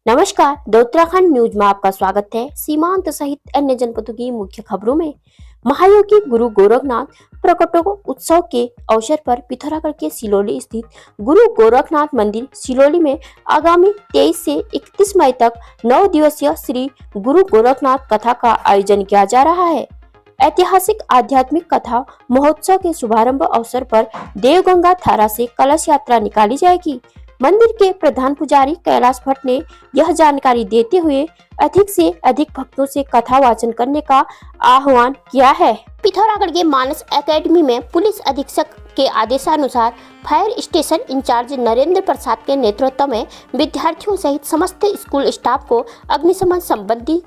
नमस्कार, the Uttarakhand news में आपका स्वागत है। सीमांत सहित अन्य जनपदों की मुख्य खबरों में महायोगी गुरु गोरखनाथ प्रकटो उत्सव के अवसर पर पिथौरागढ़ के सिलोली स्थित गुरु गोरखनाथ मंदिर सिलोली में आगामी 23 से 31 मई तक 9 दिवसीय श्री गुरु गोरखनाथ कथा का आयोजन किया जा रहा है। ऐतिहासिक आध्यात्मिक कथा महोत्सव के शुभारंभ अवसर पर देवगंगा धारा से कलश यात्रा निकाली जाएगी। मंदिर के प्रधान पुजारी कैलाश भट्ट ने यह जानकारी देते हुए अधिक से अधिक भक्तों से कथा वाचन करने का आह्वान किया है। पिथौरागढ़ के मानस एकेडमी में पुलिस अधीक्षक के आदेशानुसार फायर स्टेशन इंचार्ज नरेंद्र प्रसाद के नेतृत्व में विद्यार्थियों सहित समस्त स्कूल स्टाफ को अग्निशमन संबंधी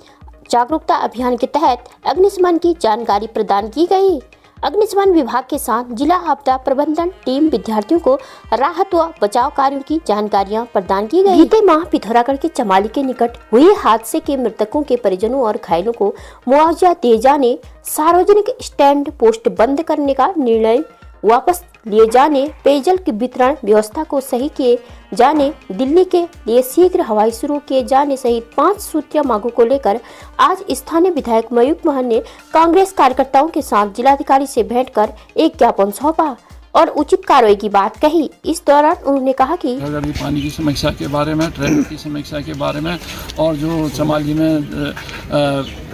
जागरूकता अभियान के तहत अग्निशमन की जानकारी प्रदान की गई। अग्निशमन विभाग के साथ जिला आपदा प्रबंधन टीम विद्यार्थियों को राहत व बचाव कार्यों की जानकारियां प्रदान की गई। बीते माह पिथौरागढ़ के चमाली के निकट हुए हादसे के मृतकों के परिजनों और घायलों को मुआवजा दिए जाने, सार्वजनिक स्टैंड पोस्ट बंद करने का निर्णय वापस लिए जाने, पेयजल की वितरण व्यवस्था को सही किए जाने, दिल्ली के लिए शीघ्र हवाई शुरू किए जाने सहित 5 सूत्रीय मांगों को लेकर आज स्थानीय विधायक मयूख महन ने कांग्रेस कार्यकर्ताओं के साथ जिलाधिकारी से भेंट कर एक ज्ञापन सौंपा और उचित कार्रवाई की बात कही। इस दौरान उन्होंने कहा कि पानी की समस्या के बारे में, ट्रैफिक की समस्या के बारे में और जो चमाली में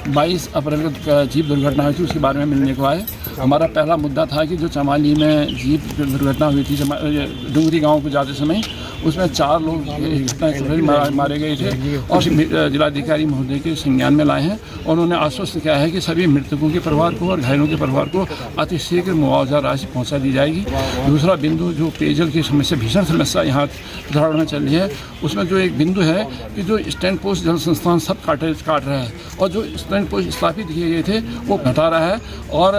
22 अप्रैल को जीप दुर्घटना हुई थी उसके बारे में मिलने को आए। हमारा पहला मुद्दा था कि जो चमाली में जीप दुर्घटना हुई थी डुंगरी गांव को जाते समय, उसमें 4 लोग मारे गए थे और जिलाधिकारी महोदय के संज्ञान में लाए हैं और उन्होंने आश्वस्त किया है कि सभी मृतकों के परिवार को और घायलों के परिवार को अतिशीघ्र मुआवजा राशि पहुँचा दी जाएगी। दूसरा बिंदु जो पेयजल की समस्या, भीषण समस्या यहाँ पिथौरागढ़ में चल रही है, उसमें जो एक बिंदु है कि जो स्टैंड पोस्ट जल संस्थान सब काट रहा है और जो स्टैंड पोस्ट स्थापित किए गए थे वो घटा रहा है और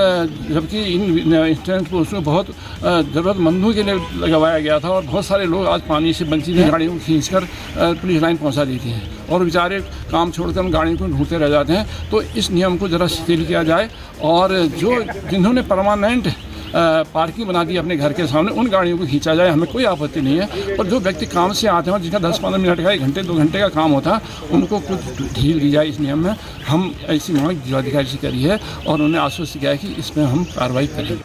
जबकि इन स्टैंड पोस्ट में बहुत ज़रूरतमंदों के लिए लगवाया गया था और बहुत सारे लोग आज पानी से वंचित हैं। गाड़ियों को खींचकर पुलिस लाइन पहुंचा देती है और बेचारे काम छोड़कर उन गाड़ियों को ढूंढते रह जाते हैं। तो इस नियम को ज़रा शिथिल किया जाए और जो जिन्होंने परमानेंट पार्किंग बना दी अपने घर के सामने, उन गाड़ियों को खींचा जाए, हमें कोई आपत्ति नहीं है। और जो व्यक्ति काम से आते हैं और जिनका 10-15 मिनट का, 1 घंटे 2 घंटे का काम होता है, उनको कुछ ढील दी जाए इस नियम में। हम ऐसी मांग जिलाधिकारी से करी है और उन्होंने आश्वस्त किया है कि इसमें हम कार्रवाई करेंगे।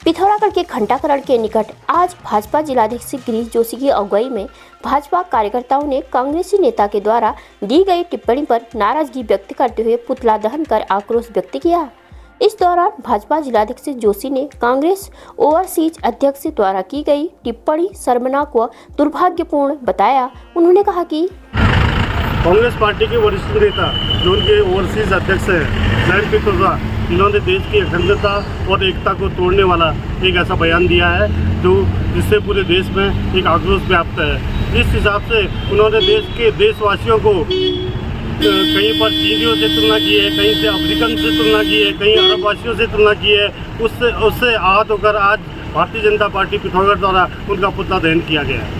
पिथौरागढ़ के घंटाकरण के निकट आज भाजपा जिलाध्यक्ष गिरीश जोशी की अगुवाई में भाजपा कार्यकर्ताओं ने कांग्रेसी नेता के द्वारा दी गई टिप्पणी पर नाराजगी व्यक्त करते हुए पुतला दहन कर आक्रोश व्यक्त किया। इस दौरान भाजपा जिलाध्यक्ष जोशी ने कांग्रेस ओवरसीज अध्यक्ष द्वारा की गई टिप्पणी शर्मनाक व दुर्भाग्यपूर्ण बताया। उन्होंने कहा कि कांग्रेस पार्टी के वरिष्ठ नेता जो उनके ओवरसीज अध्यक्ष हैं पिथौरा, इन्होंने देश की अखंडता और एकता को तोड़ने वाला एक ऐसा बयान दिया है जो जिससे पूरे देश में एक आक्रोश व्याप्त है। इस हिसाब से उन्होंने देश के देशवासियों को कहीं पर चीनियों से तुलना की है, कहीं से अफ्रीकन से तुलना की है, कहीं अरबवासियों से तुलना की है। उससे आहत होकर आज भारतीय जनता पार्टी पिथौरागढ़ द्वारा उनका पुतला दहन किया गया है।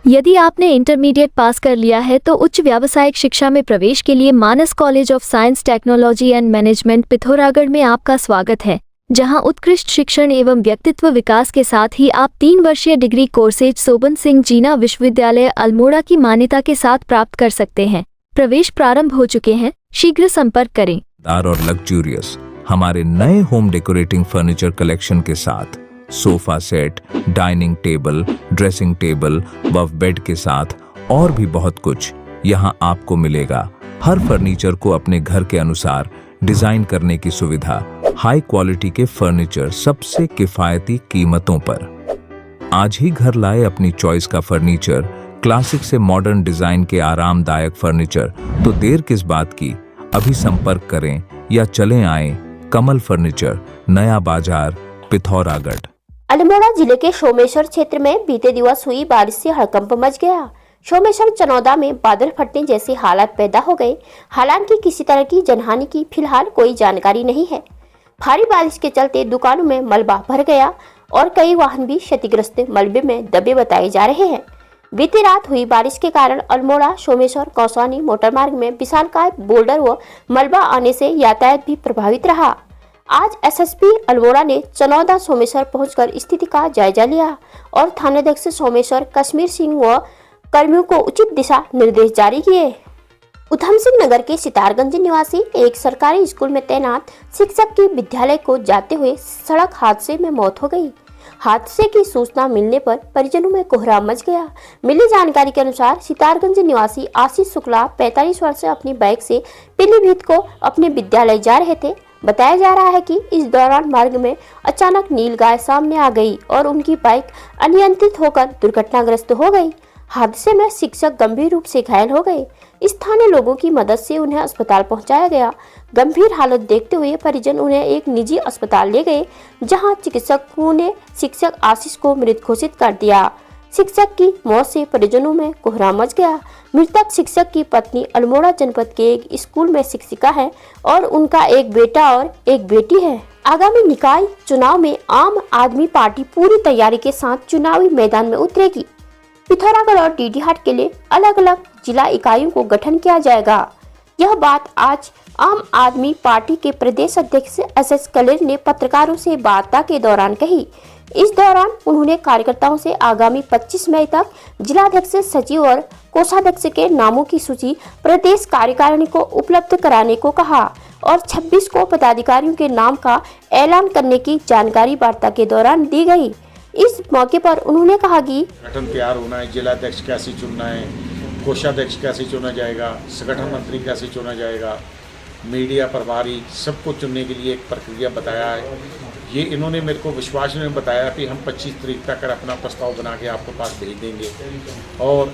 यदि आपने इंटरमीडिएट पास कर लिया है तो उच्च व्यावसायिक शिक्षा में प्रवेश के लिए Manas college of science technology and management Pithoragarh में आपका स्वागत है, जहां उत्कृष्ट शिक्षण एवं व्यक्तित्व विकास के साथ ही आप 3 वर्षीय डिग्री कोर्सेज सोबन सिंह जीना विश्वविद्यालय अल्मोड़ा की मान्यता के साथ प्राप्त कर सकते हैं। प्रवेश प्रारंभ हो चुके हैं, शीघ्र संपर्क करें। और लग्जूरियस हमारे नए होम डेकोरेटिंग फर्नीचर कलेक्शन के साथ sofa set, dining table, dressing table व बेड के साथ और भी बहुत कुछ यहाँ आपको मिलेगा। हर फर्नीचर को अपने घर के अनुसार डिजाइन करने की सुविधा, हाई क्वालिटी के फर्नीचर सबसे किफायती कीमतों पर। आज ही घर लाए अपनी चॉइस का फर्नीचर, क्लासिक से मॉडर्न डिजाइन के आरामदायक फर्नीचर। तो देर किस बात की, अभी संपर्क करें या चलें आए कमल फर्नीचर, नया बाजार, पिथौरागढ़। अल्मोड़ा जिले के सोमेश्वर क्षेत्र में बीते दिवस हुई बारिश से हड़कंप मच गया। सोमेश्वर चनौदा में बादल फटने जैसे हालात पैदा हो गए। हालांकि किसी तरह की जनहानि की फिलहाल कोई जानकारी नहीं है। भारी बारिश के चलते दुकानों में मलबा भर गया और कई वाहन भी क्षतिग्रस्त मलबे में दबे बताए जा रहे हैं। बीती रात हुई बारिश के कारण अल्मोड़ा सोमेश्वर कौसानी मोटरमार्ग में विशालकाय बोल्डर व मलबा आने से यातायात भी प्रभावित रहा। आज एसएसपी अल्मोड़ा ने चनौदा सोमेश्वर पहुंचकर स्थिति का जायजा लिया और थानाध्यक्ष सोमेश्वर कश्मीर सिंह व कर्मियों को उचित दिशा निर्देश जारी किए। उधम सिंह नगर के सितारगंज निवासी एक सरकारी स्कूल में तैनात शिक्षक की विद्यालय को जाते हुए सड़क हादसे में मौत हो गई। हादसे की सूचना मिलने पर परिजनों में कोहराम मच गया। मिली जानकारी के अनुसार सितारगंज निवासी आशीष शुक्ला 45 वर्ष से अपनी बाइक से पीलीभीत को अपने विद्यालय जा रहे थे। बताया जा रहा है कि इस दौरान मार्ग में अचानक नील गाय सामने आ गई और उनकी बाइक अनियंत्रित होकर दुर्घटनाग्रस्त हो गई। हादसे में शिक्षक गंभीर रूप से घायल हो गए। स्थानीय लोगों की मदद से उन्हें अस्पताल पहुंचाया गया। गंभीर हालत देखते हुए परिजन उन्हें एक निजी अस्पताल ले गए, जहां चिकित्सकों ने शिक्षक आशीष को मृत घोषित कर दिया। शिक्षक की मौत से परिजनों में कोहराम मच गया। मृतक शिक्षक की पत्नी अल्मोड़ा जनपद के एक स्कूल में शिक्षिका है और उनका एक बेटा और एक बेटी है। आगामी निकाय चुनाव में आम आदमी पार्टी पूरी तैयारी के साथ चुनावी मैदान में उतरेगी। पिथौरागढ़ और डीडीहाट के लिए अलग अलग जिला इकाइयों को गठन किया जाएगा। यह बात आज आम आदमी पार्टी के प्रदेश अध्यक्ष एस कलेर ने पत्रकारों से वार्ता के दौरान कही। इस दौरान उन्होंने कार्यकर्ताओं से आगामी 25 मई तक जिलाध्यक्ष, सचिव और कोषाध्यक्ष के नामों की सूची प्रदेश कार्यकारिणी को उपलब्ध कराने को कहा और 26 को पदाधिकारियों के नाम का ऐलान करने की जानकारी वार्ता के दौरान दी गई। इस मौके पर उन्होंने कहा कि गठन तैयार होना है, जिलाध्यक्ष कैसे चुनना है, कोषाध्यक्ष कैसे चुना जाएगा, संगठन मंत्री कैसे चुना जाएगा, मीडिया प्रभारी, सबको चुनने के लिए एक प्रक्रिया बताया है। ये इन्होंने मेरे को विश्वास में बताया कि हम 25 तारीख तक अपना प्रस्ताव बना के आपके पास भेज देंगे। और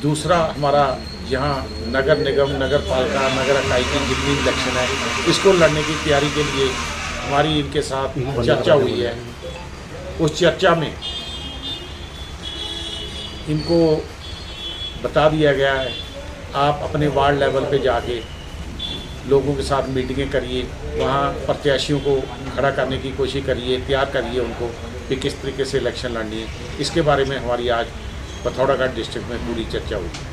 दूसरा, हमारा यहाँ नगर निगम, नगर पालिका, नगर इकाई की जितनी इलेक्शन है, इसको लड़ने की तैयारी के लिए हमारी इनके साथ चर्चा हुई है। उस चर्चा में इनको बता दिया गया है, आप अपने वार्ड लेवल पे जाके लोगों के साथ मीटिंगें करिए, वहाँ प्रत्याशियों को खड़ा करने की कोशिश करिए, तैयार करिए उनको कि किस तरीके से इलेक्शन लड़नी है। इसके बारे में हमारी आज पिथौरागढ़ डिस्ट्रिक्ट में पूरी चर्चा हुई।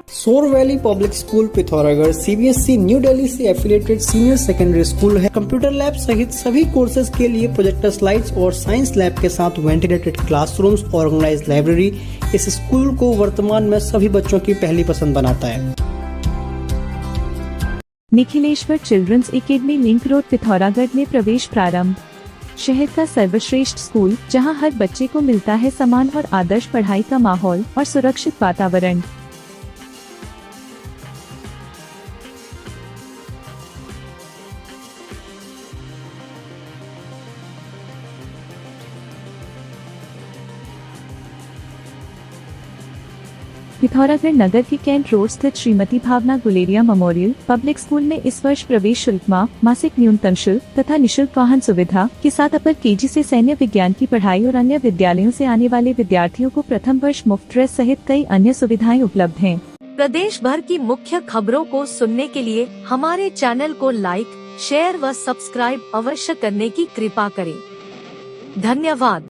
सोर valley public school Pithoragarh CBSE new Delhi से एफिलिएटेड सीनियर सेकेंडरी स्कूल है। कंप्यूटर लैब सहित सभी कोर्सेज के लिए प्रोजेक्टर स्लाइड्स और साइंस लैब के साथ वेंटिलेटेड क्लासरूम्स, ऑर्गेनाइज्ड लाइब्रेरी इस स्कूल को वर्तमान में सभी बच्चों की पहली पसंद बनाता है। Nikhileshwar children's academy link road Pithoragarh में प्रवेश प्रारंभ। शहर का सर्वश्रेष्ठ स्कूल, जहां हर बच्चे को मिलता है समान और आदर्श पढ़ाई का माहौल और सुरक्षित वातावरण। पिथौरागढ़ नगर के कैंट रोड स्थित श्रीमती भावना गुलेरिया मेमोरियल पब्लिक स्कूल में इस वर्ष प्रवेश शुल्क मासिक न्यूनतम शुल्क तथा निशुल्क वाहन सुविधा के साथ अपर केजी से सैन्य विज्ञान की पढ़ाई और अन्य विद्यालयों से आने वाले विद्यार्थियों को प्रथम वर्ष मुफ्त ड्रेस सहित कई अन्य सुविधाएं उपलब्ध हैं। प्रदेश भर की मुख्य खबरों को सुनने के लिए हमारे चैनल को लाइक, शेयर व सब्सक्राइब अवश्य करने की कृपा करें। धन्यवाद।